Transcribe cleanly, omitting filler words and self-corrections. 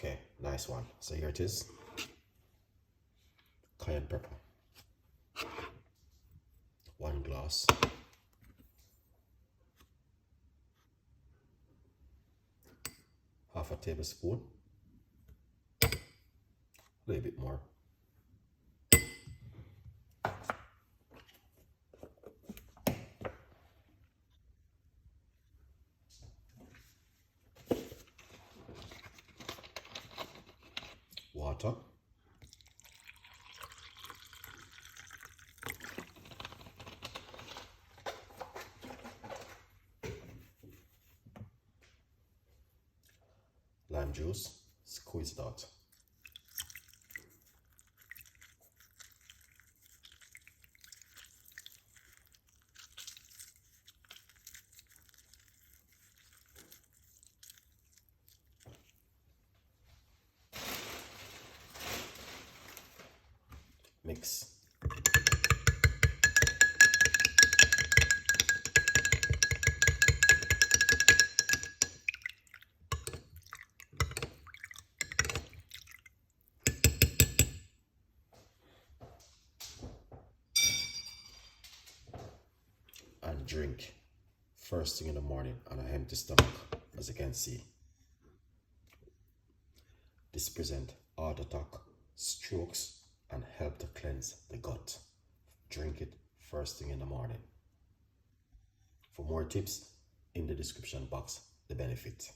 Okay, nice one. So here it is. Cayenne pepper. 1 glass. Half a tablespoon. A little bit more. Water. Lime juice, squeeze it out. Mix. And drink first thing in the morning on an empty stomach, as you can see. This prevents heart attack, strokes, and help to cleanse the gut. Drink it first thing in the morning. For more tips, in the description box, the benefit.